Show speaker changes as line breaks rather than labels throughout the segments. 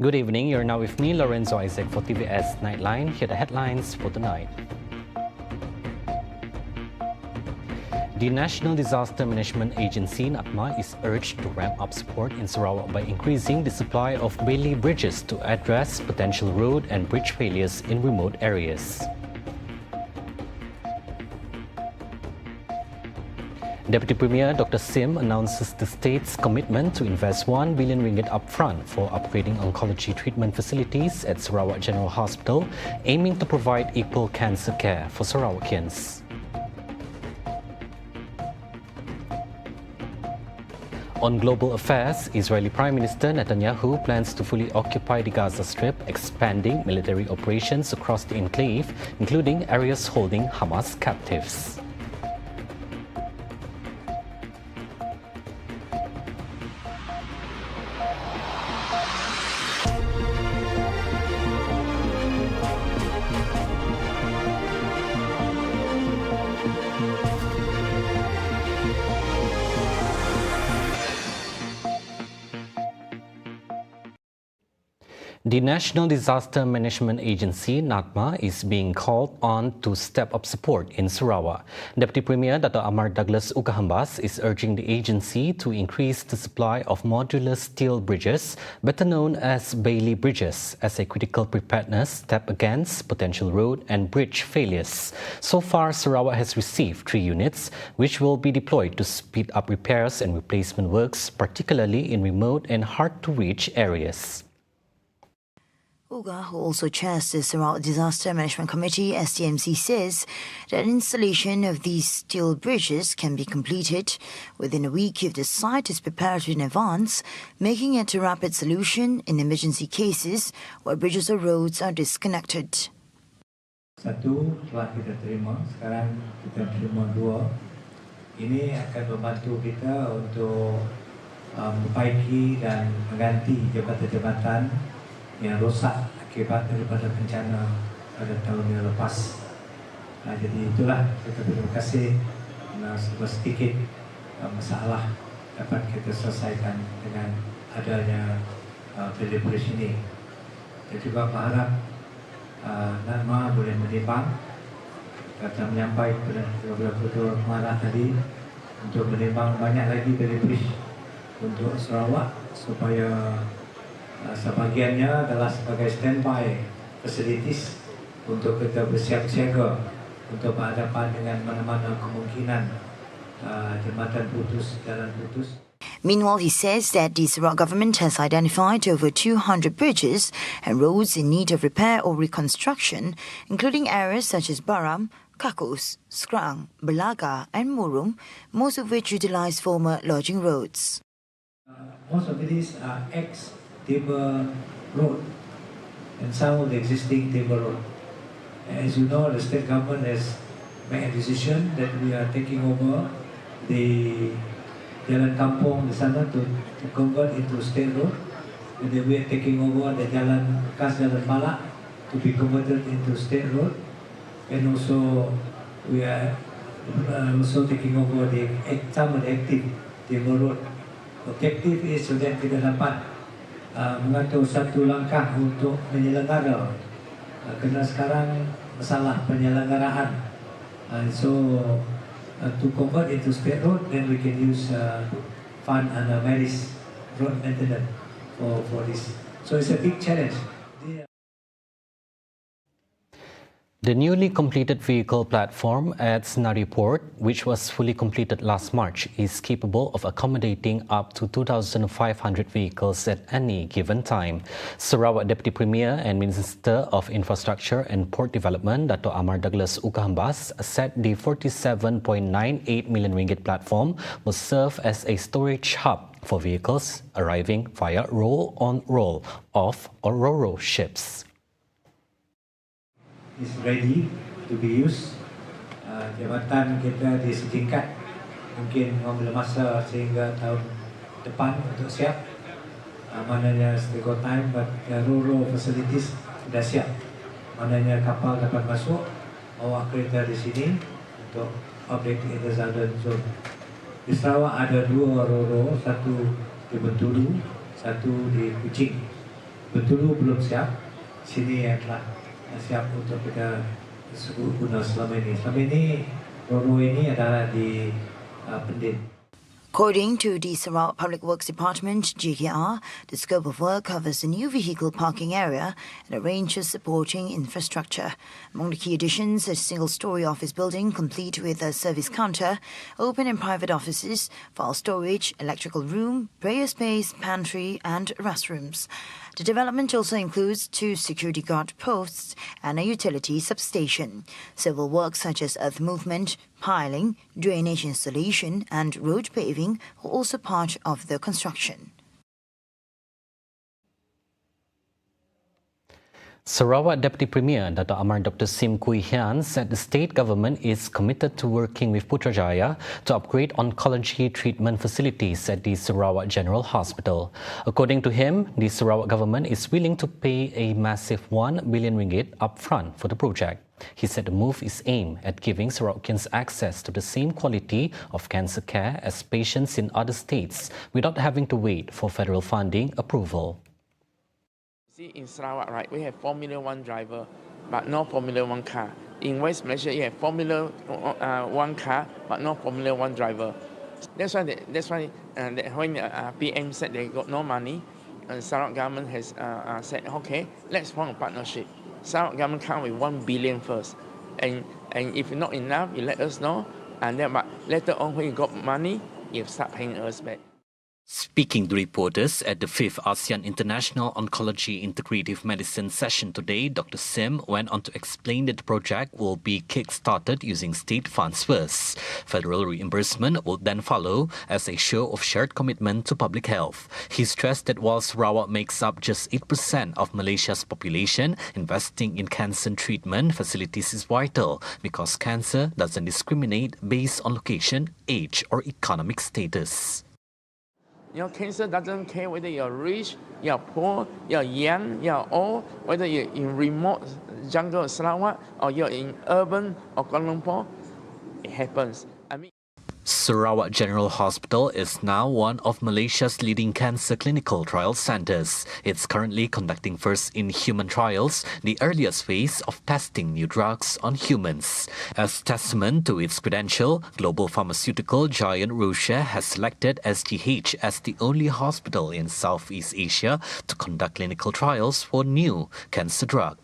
Good evening, you're now with me, Lorenzo Isaac, for TVS Nightline. Here are the headlines for tonight. The National Disaster Management Agency, NADMA, is urged to ramp up support in Sarawak by increasing the supply of Bailey bridges to address potential road and bridge failures in remote areas. Deputy Premier Dr. Sim announces the state's commitment to invest 1 billion ringgit upfront for upgrading oncology treatment facilities at Sarawak General Hospital, aiming to provide equal cancer care for Sarawakians. On global affairs, Israeli Prime Minister Netanyahu plans to fully occupy the Gaza Strip, expanding military operations across the enclave, including areas holding Hamas captives. The National Disaster Management Agency, NADMA, is being called on to step up support in Sarawak. Deputy Premier Dr. Amar Douglas Ukahambas is urging the agency to increase the supply of modular steel bridges, better known as Bailey bridges, as a critical preparedness step against potential road and bridge failures. So far, Sarawak has received 3 units, which will be deployed to speed up repairs and replacement works, particularly in remote and hard-to-reach areas.
Uga, who also chairs the Sarawak Disaster Management Committee, SDMC, says that installation of these steel bridges can be completed within a week if the site is prepared in advance, making it a rapid solution in emergency cases where bridges or roads are disconnected.
Satu telah kita terima, sekarang kita terima 2. Ini akan membantu kita untuk memperbaiki dan mengganti jabatan-jabatan yang rosak akibat daripada bencana pada tahun yang lepas. Jadi itulah kita terima kasih sedikit masalah dapat kita selesaikan dengan adanya Bailey Bridge ini. Kita juga berharap NADMA boleh menimbang kata menyampaikan kepada Ketua Kemarah tadi untuk menimbang banyak lagi Bailey Bridge untuk Sarawak supaya sebahagiannya adalah sebagai standby facilities untuk kita bersiap siaga untuk berhadapan dengan mana-mana kemungkinan jambatan putus, jalan putus.
Meanwhile, he says that the Sarawak government has identified over 200 bridges and roads in need of repair or reconstruction, including areas such as Baram, Kakus, Skrang, Belaga and Murum, most of which utilize former lodging roads.
Most of these are ex-timber road and some of the existing timber road. As you know, the state government has made a decision that we are taking over the Jalan Kampung di sana to convert into state road, and then we are taking over the Jalan Bekas Jalan Balak to be converted into state road, and also we are also taking over the some of the active timber road. Objektif is so that kita dapat mengatur satu langkah untuk menyelenggara, kerana sekarang masalah penyelenggaraan. So to convert into state road, then we can use fund and Maris road maintenance for this. So it's a big challenge.
The newly completed vehicle platform at Senari Port, which was fully completed last March, is capable of accommodating up to 2,500 vehicles at any given time. Sarawak Deputy Premier and Minister of Infrastructure and Port Development, Dr. Amar Douglas Ukahambas, said the 47.98 million ringgit platform will serve as a storage hub for vehicles arriving via roll-on, roll-off or ro-ro ships.
Is ready to be used. Jabatan kita di setingkat mungkin mengambil masa sehingga tahun depan untuk siap. Maknanya still got time, but ro-ro facilities sudah siap. Maknanya kapal dapat masuk, bawa kereta di sini untuk public in the southern zone. Di Sarawak ada 2 ro-ro, satu di Bentulu, satu di Kuching. Bentulu belum siap, sini yang telah siap untuk kita guna selama ini. Selama ini, Roro ini adalah di Pendin.
According to the Sarawak Public Works Department, GKR, the scope of work covers a new vehicle parking area and a range of supporting infrastructure. Among the key additions, a single-storey office building complete with a service counter, open and private offices, file storage, electrical room, prayer space, pantry and restrooms. The development also includes 2 security guard posts and a utility substation. Several works such as earth movement, piling, drainage installation and road paving are also part of the construction.
Sarawak Deputy Premier Dato' Amar Dr. Sim Kui Hian said the state government is committed to working with Putrajaya to upgrade oncology treatment facilities at the Sarawak General Hospital. According to him, the Sarawak government is willing to pay a massive R1 billion upfront for the project. He said the move is aimed at giving Sarawakians access to the same quality of cancer care as patients in other states without having to wait for federal funding approval.
See, in Sarawak, right, we have Formula 1 driver, but no Formula 1 car. In West Malaysia, you have Formula 1 car, but no Formula 1 driver. That's why when PM said they got no money, Sarawak government has said, okay, let's form a partnership. Sarawak government come with 1 billion first, and if not enough, you let us know, and then but later on when you got money, you start paying us back.
Speaking to reporters at the 5th ASEAN International Oncology Integrative Medicine session today, Dr. Sim went on to explain that the project will be kick-started using state funds first. Federal reimbursement will then follow as a show of shared commitment to public health. He stressed that while Sarawak makes up just 8% of Malaysia's population, investing in cancer treatment facilities is vital because cancer doesn't discriminate based on location, age or economic status.
You know, cancer doesn't care whether you're rich, you're poor, you're young, you're old, whether you're in remote jungle of Sarawak or you're in urban or Kuala Lumpur, it happens. I mean,
Sarawak General Hospital is now one of Malaysia's leading cancer clinical trial centres. It's currently conducting first-in-human trials, the earliest phase of testing new drugs on humans. As testament to its credential, global pharmaceutical giant Roche has selected SGH as the only hospital in Southeast Asia to conduct clinical trials for new cancer drugs.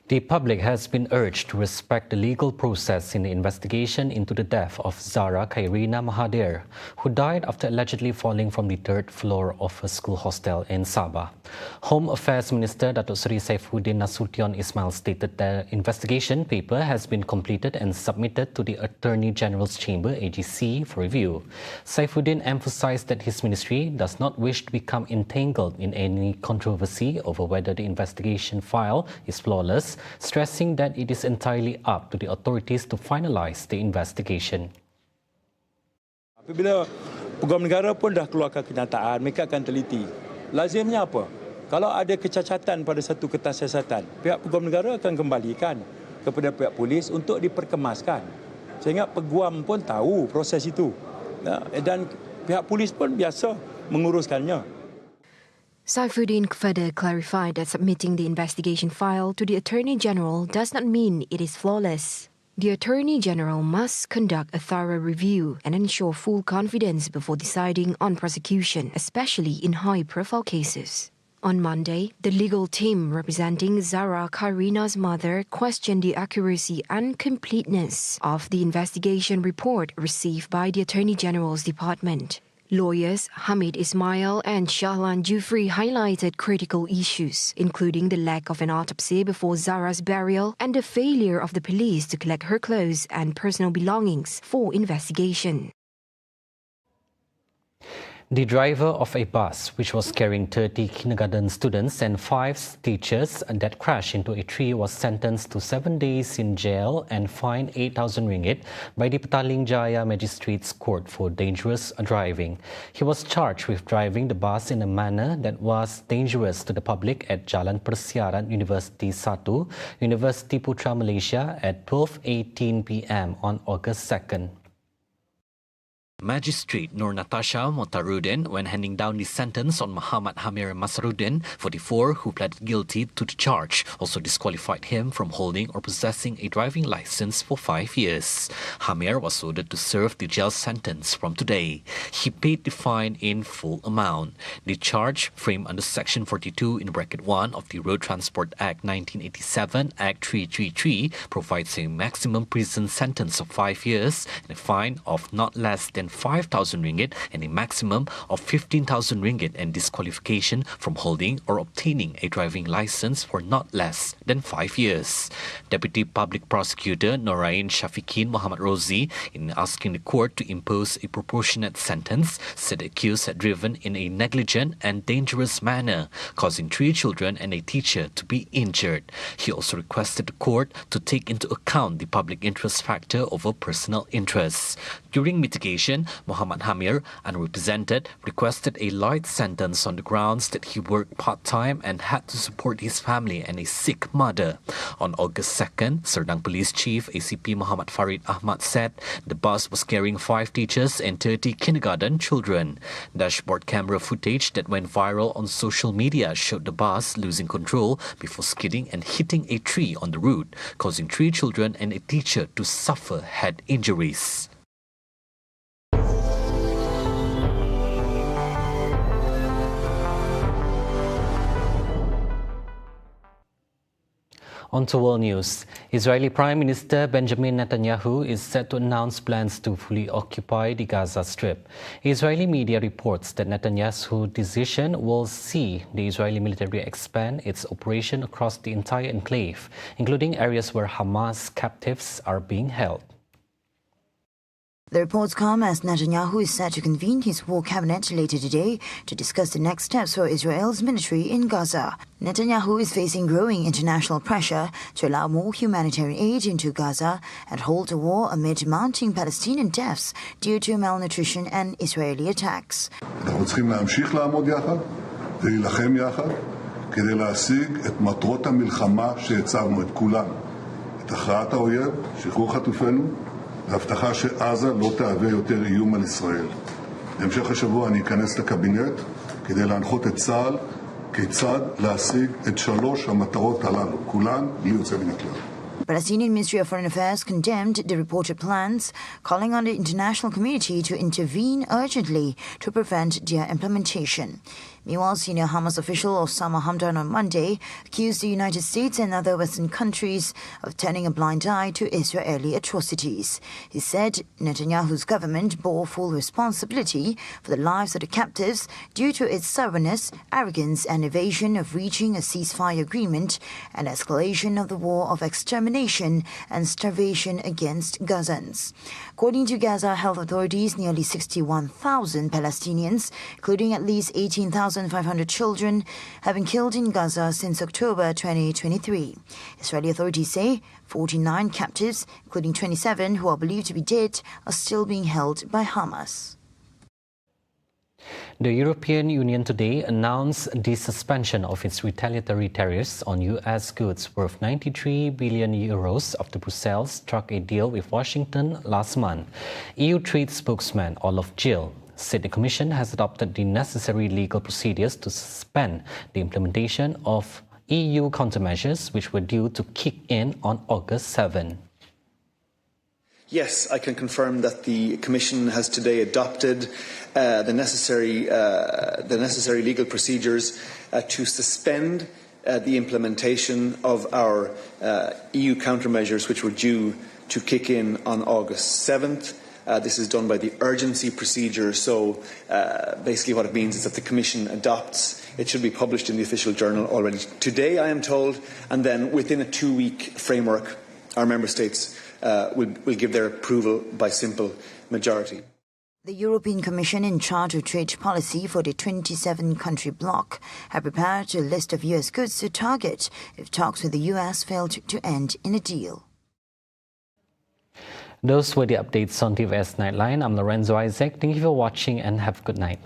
The public has been urged to respect the legal process in the investigation into the death of Zara Khairina Mahathir, who died after allegedly falling from the 3rd floor of a school hostel in Sabah. Home Affairs Minister Datuk Seri Saifuddin Nasution Ismail stated the investigation paper has been completed and submitted to the Attorney General's Chamber AGC for review. Saifuddin emphasized that his ministry does not wish to become entangled in any controversy over whether the investigation file is flawless, stressing that it is entirely up to the authorities to finalize the investigation.
Apabila pegawai negara pun dah keluarkan kenyataan, mereka akan teliti. Lazimnya apa? Kalau ada kecacatan pada satu kertas siasatan, pihak pegawai negara akan kembalikan kepada pihak polis untuk diperkemaskan. Sehingga peguam pun tahu proses itu. Dan pihak polis pun biasa menguruskannya.
Saifuddin further clarified that submitting the investigation file to the Attorney General does not mean it is flawless. The Attorney General must conduct a thorough review and ensure full confidence before deciding on prosecution, especially in high-profile cases. On Monday, the legal team representing Zara Khairina's mother questioned the accuracy and completeness of the investigation report received by the Attorney General's department. Lawyers Hamid Ismail and Shahlan Jufri highlighted critical issues, including the lack of an autopsy before Zara's burial and the failure of the police to collect her clothes and personal belongings for investigation.
The driver of a bus, which was carrying 30 kindergarten students and 5 teachers that crashed into a tree, was sentenced to 7 days in jail and fined RM8,000 by the Petaling Jaya Magistrates Court for dangerous driving. He was charged with driving the bus in a manner that was dangerous to the public at Jalan Persiaran University 1, University Putra Malaysia at 12:18 p.m. on August 2nd. Magistrate Nur Natasha Motarudin, when handing down the sentence on Muhammad Hamir Masarudin, 44, who pleaded guilty to the charge, also disqualified him from holding or possessing a driving license for 5 years. Hamir was ordered to serve the jail sentence from today. He paid the fine in full amount. The charge, framed under Section 42 in bracket 1 of the Road Transport Act 1987, Act 333, provides a maximum prison sentence of 5 years and a fine of not less than 5,000 ringgit and a maximum of 15,000 ringgit and disqualification from holding or obtaining a driving license for not less than 5 years. Deputy Public Prosecutor Norain Shafiqin Muhammad Rozi, in asking the court to impose a proportionate sentence, said the accused had driven in a negligent and dangerous manner, causing 3 children and a teacher to be injured. He also requested the court to take into account the public interest factor over personal interests. During mitigation, Muhammad Hamir, unrepresented, requested a light sentence on the grounds that he worked part-time and had to support his family and a sick mother. On August 2nd, Serdang Police Chief ACP Muhammad Farid Ahmad said the bus was carrying 5 teachers and 30 kindergarten children. Dashboard camera footage that went viral on social media showed the bus losing control before skidding and hitting a tree on the route, causing 3 children and a teacher to suffer head injuries. On to world news. Israeli Prime Minister Benjamin Netanyahu is set to announce plans to fully occupy the Gaza Strip. Israeli media reports that Netanyahu's decision will see the Israeli military expand its operation across the entire enclave, including areas where Hamas captives are being held.
The reports come as Netanyahu is set to convene his war cabinet later today to discuss the next steps for Israel's military in Gaza. Netanyahu is facing growing international pressure to allow more humanitarian aid into Gaza and halt the war amid mounting Palestinian deaths due to malnutrition and Israeli attacks.
אנחנו צריכים להמשיך לעמוד יחד ולהילחם יחד כדי להשיג את מטרות המלחמה שהצבנו, את כולן. את הכרעת האויב, שחרור חטופינו, והבטחה שעזה לא תהווה יותר איום על ישראל. בהמשך השבוע אני אכנס לקבינט כדי להנחות את צה"ל כיצד להשיג את 3 המטרות הללו, כולן בלי יוצא מן הכלל.
The Palestinian Ministry of Foreign Affairs condemned the reported plans, calling on the international community to intervene urgently to prevent their implementation. Meanwhile, senior Hamas official Osama Hamdan on Monday accused the United States and other Western countries of turning a blind eye to Israeli atrocities. He said Netanyahu's government bore full responsibility for the lives of the captives due to its stubbornness, arrogance and evasion of reaching a ceasefire agreement and escalation of the war of extermination and starvation against Gazans. According to Gaza health authorities, nearly 61,000 Palestinians, including at least 18,500 children, have been killed in Gaza since October 2023. Israeli authorities say 49 captives, including 27 who are believed to be dead, are still being held by Hamas.
The European Union today announced the suspension of its retaliatory tariffs on U.S. goods worth 93 billion euros after Brussels struck a deal with Washington last month. EU trade spokesman Olaf Gill said the Commission has adopted the necessary legal procedures to suspend the implementation of EU countermeasures, which were due to kick in on August 7.
Yes, I can confirm that the Commission has today adopted the necessary legal procedures to suspend the implementation of our EU countermeasures, which were due to kick in on August 7th. This is done by the urgency procedure, so basically what it means is that the Commission adopts. It should be published in the official journal already today, I am told, and then within a 2-week framework, our Member States will give their approval by simple majority.
The European Commission in charge of trade policy for the 27-country bloc have prepared a list of U.S. goods to target if talks with the U.S. failed to end in a deal.
Those were the updates on TVS Nightline. I'm Lorenzo Isaac. Thank you for watching and have a good night.